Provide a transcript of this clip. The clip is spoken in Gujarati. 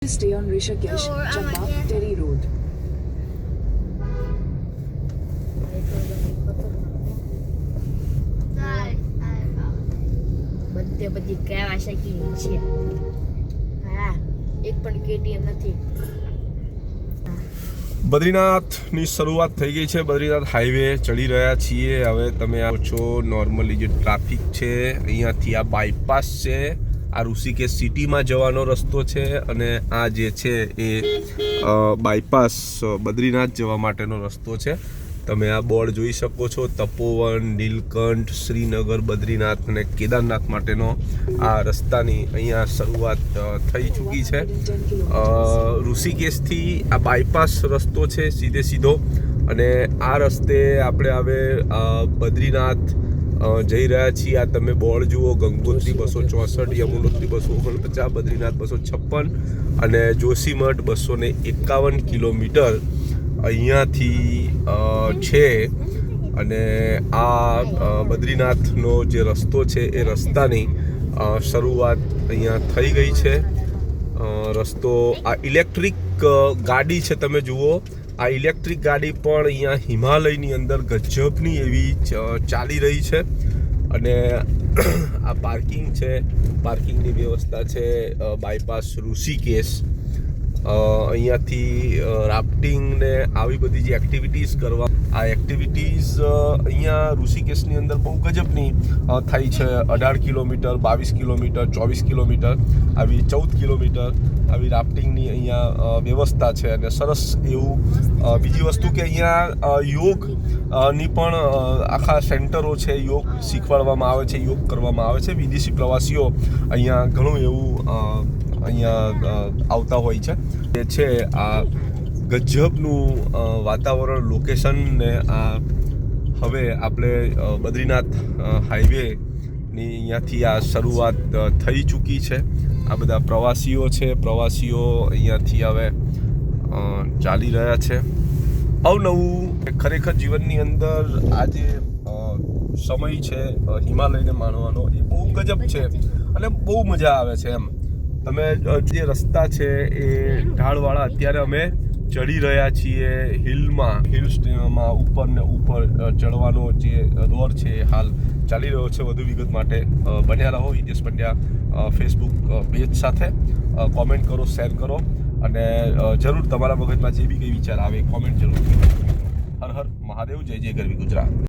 Stay on Rishikesh, Chamba, Terry Road. બધે બધી કાવાસાકી છે. હા, એક પણ KTM નથી. બદ્રીનાથની શરૂઆત થઈ ગઈ છે. બદ્રીનાથ હાઈવે ચડી રહ્યા છીએ. હવે તમે આવો છો, નોર્મલી જે ટ્રાફિક છે અહીંયાથી આ બાયપાસ છે, આ ઋષિકેશ સિટીમાં જવાનો રસ્તો છે, અને આ જે છે એ બાયપાસ બદ્રીનાથ જવા માટેનો રસ્તો છે. તમે આ બોર્ડ જોઈ શકો છો, તપોવન, નીલકંઠ, શ્રીનગર, બદ્રીનાથ અને કેદારનાથ માટેનો આ રસ્તાની અહીંયા શરૂઆત થઈ ચૂકી છે. ઋષિકેશથી આ બાયપાસ રસ્તો છે સીધે સીધો, અને આ રસ્તે આપણે હવે બદ્રીનાથ જઈ રહ્યા છીએ. આ તમે બોર્ડ જુઓ, ગંગોત્રી 264, યમુનોત્રી 249, બદ્રીનાથ 256 અને જોશીમઠ 251 કિલોમીટર અહીંયાથી છે. અને આ બદ્રીનાથનો જે રસ્તો છે એ રસ્તાની શરૂઆત અહીંયા થઈ ગઈ છે. રસ્તો આ ઇલેક્ટ્રિક ગાડી છે, તમે જુઓ, આ ઇલેક્ટ્રિક ગાડી પણ અહીંયા હિમાલયની અંદર ગજબની એવી ચાલી રહી છે. અને આ પાર્કિંગ છે, પાર્કિંગની વ્યવસ્થા છે બાયપાસ ઋષિકેશ. અહીંયાથી રાફ્ટિંગ ને આવી બધી જે એક્ટિવિટીઝ કરવા, આ એક્ટિવિટીઝ અહીંયા ઋષિકેશની અંદર બહુ ગજબની થાય છે. 18 કિલોમીટર, 22 કિલોમીટર, 24 કિલોમીટર, આવી 14 કિલોમીટર આવી રાફ્ટિંગની અહીંયા વ્યવસ્થા છે. અને સરસ એવું બીજી વસ્તુ કે અહીંયા યોગની પણ આખા સેન્ટરો છે, યોગ શીખવાડવામાં આવે છે, યોગ કરવામાં આવે છે. વિદેશી પ્રવાસીઓ અહીંયા ઘણું એવું અહીંયા આવતા હોય છે. એ છે આ ગજબનું વાતાવરણ, લોકેશન. ને આ હવે આપણે બદ્રીનાથ હાઈવેની અહીંયાથી આ શરૂઆત થઈ ચૂકી છે. આ બધા પ્રવાસીઓ છે, પ્રવાસીઓ અહીંયાથી હવે ચાલી રહ્યા છે. અવનવું ખરેખર જીવનની અંદર આ જે સમય છે હિમાલયને માણવાનો, એ બહુ ગજબ છે અને બહુ મજા આવે છે. એમ તમે જે રસ્તા છે એ ઢાળવાળા, અત્યારે અમે ચડી રહ્યા છીએ હિલ સ્ટેશનમાં. ઉપર ને ઉપર ચડવાનો જે દોર છે એ હાલ ચાલી રહ્યો છે. વધુ વિગત માટે બન્યા રહો હિતેશ પંડ્યા ફેસબુક પેજ સાથે. કોમેન્ટ કરો, શેર કરો, અને જરૂર તમારા મગજમાં જે બી કંઈ વિચાર આવે કોમેન્ટ જરૂર કરો. હર હર મહાદેવ, જય જય ગરવી ગુજરાત.